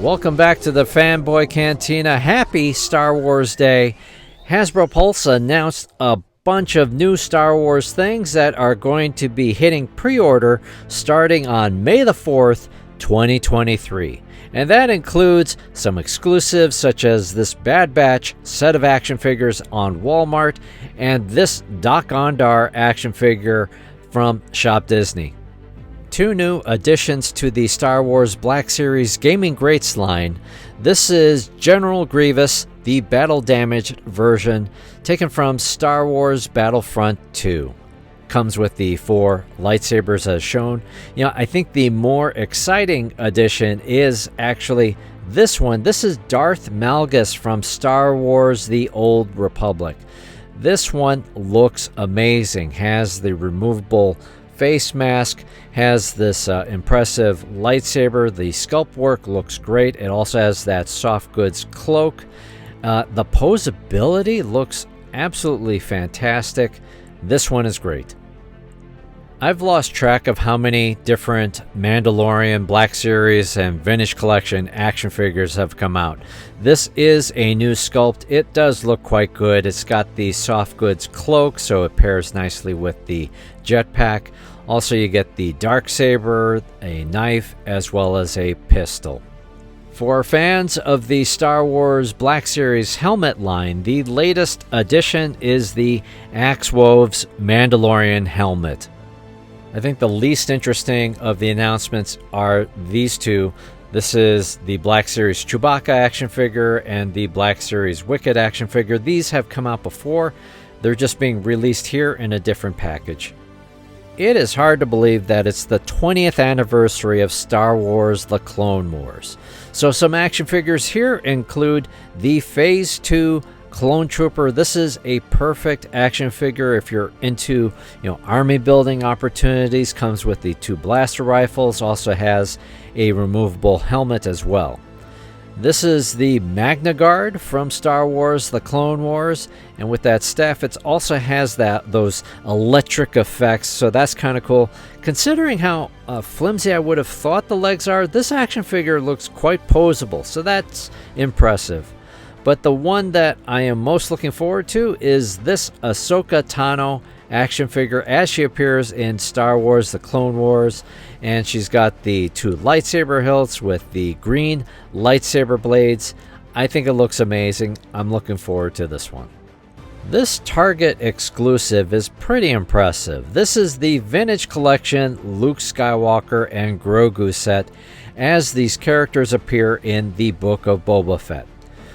Welcome back to the Fanboy Cantina. Happy Star Wars Day. Hasbro Pulse announced a bunch of new Star Wars things that are going to be hitting pre-order starting on May the 4th, 2023. And that includes some exclusives such as this Bad Batch set of action figures on Walmart and this Doc Ondar action figure from Shop Disney. Two new additions to the Star Wars Black Series Gaming Greats line. This is General Grievous, the battle damaged version, taken from Star Wars Battlefront 2. Comes with the 4 lightsabers as shown. You know, I think the more exciting addition is actually this one. This is Darth Malgus from Star Wars The Old Republic. This one looks amazing. Has the removable face mask, has this impressive lightsaber. The sculpt work looks great. It also has that soft goods cloak. The posability looks absolutely fantastic. This one is great. I've lost track of how many different Mandalorian, Black Series, and Vintage Collection action figures have come out. This is a new sculpt. It does look quite good. It's got the soft goods cloak, so it pairs nicely with the jetpack. Also, you get the darksaber, a knife, as well as a pistol. For fans of the Star Wars Black Series helmet line, the latest addition is the Woves Mandalorian helmet. I think the least interesting of the announcements are these two. This is the Black Series Chewbacca action figure and the Black Series Wicket action figure. These have come out before. They're just being released here in a different package. It is hard to believe that it's the 20th anniversary of Star Wars The Clone Wars. So some action figures here include the Phase 2 Clone Trooper. This is a perfect action figure if you're into, army building opportunities. Comes with the 2 blaster rifles. Also has a removable helmet as well. This is the Magnaguard from Star Wars The Clone Wars, and with that staff it also has those electric effects, so that's kind of cool. Considering how flimsy I would have thought the legs are, this action figure looks quite posable, so that's impressive. But the one that I am most looking forward to is this Ahsoka Tano action figure as she appears in Star Wars The Clone Wars, and she's got the 2 lightsaber hilts with the green lightsaber blades. I think it looks amazing. I'm looking forward to this one. This Target exclusive is pretty impressive. This is the Vintage Collection Luke Skywalker and Grogu set as these characters appear in the Book of Boba Fett.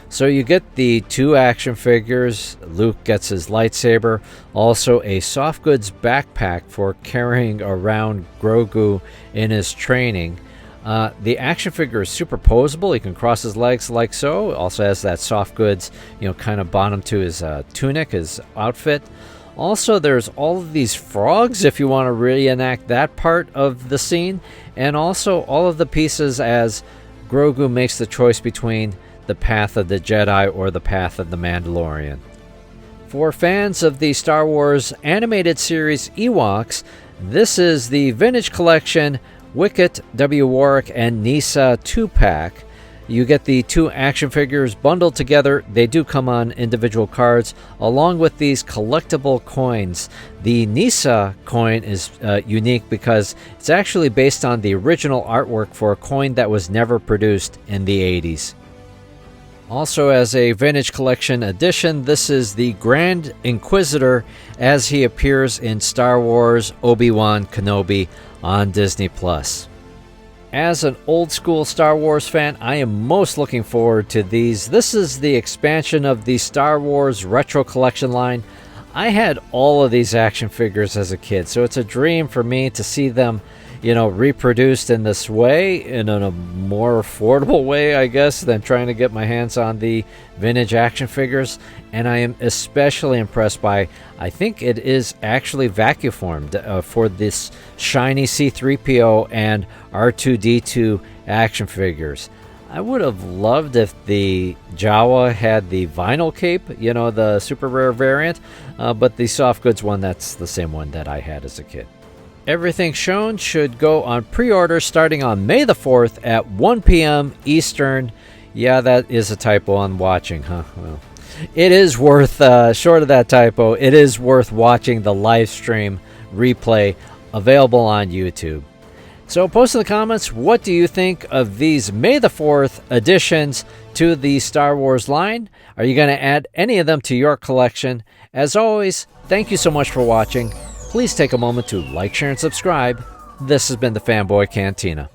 So you get the 2 action figures. Luke gets his lightsaber, also a soft goods backpack for carrying around Grogu in his training. The action figure is super posable. He can cross his legs like so. Also has that soft goods, kind of bottom to his tunic, his outfit. Also, there's all of these frogs if you want to reenact that part of the scene. And also all of the pieces as Grogu makes the choice between the path of the Jedi or the path of the Mandalorian. For fans of the Star Wars animated series Ewoks, this is the Vintage Collection Wicket, W. Warwick, and Nisa 2-pack. You get the 2 action figures bundled together. They do come on individual cards, along with these collectible coins. The Nisa coin is unique because it's actually based on the original artwork for a coin that was never produced in the 80s. Also, as a Vintage Collection edition, this is the Grand Inquisitor as he appears in Star Wars Obi-Wan Kenobi on Disney+. As an old school Star Wars fan, I am most looking forward to these. This is the expansion of the Star Wars Retro Collection line. I had all of these action figures as a kid, so it's a dream for me to see them reproduced in this way, in a more affordable way, I guess, than trying to get my hands on the vintage action figures. And I am especially impressed by, I think it is actually vacuum formed for this shiny C-3PO and R2-D2 action figures. I would have loved if the Jawa had the vinyl cape, the super rare variant, but the soft goods one, that's the same one that I had as a kid. Everything shown should go on pre-order starting on May the 4th at 1 p.m. Eastern. Yeah, that is a typo on watching, huh? Well, it is worth, short of that typo, it is worth watching the live stream replay available on YouTube. So post in the comments, what do you think of these May the 4th additions to the Star Wars line? Are you going to add any of them to your collection? As always, thank you so much for watching. Please take a moment to like, share, and subscribe. This has been the Fanboy Cantina.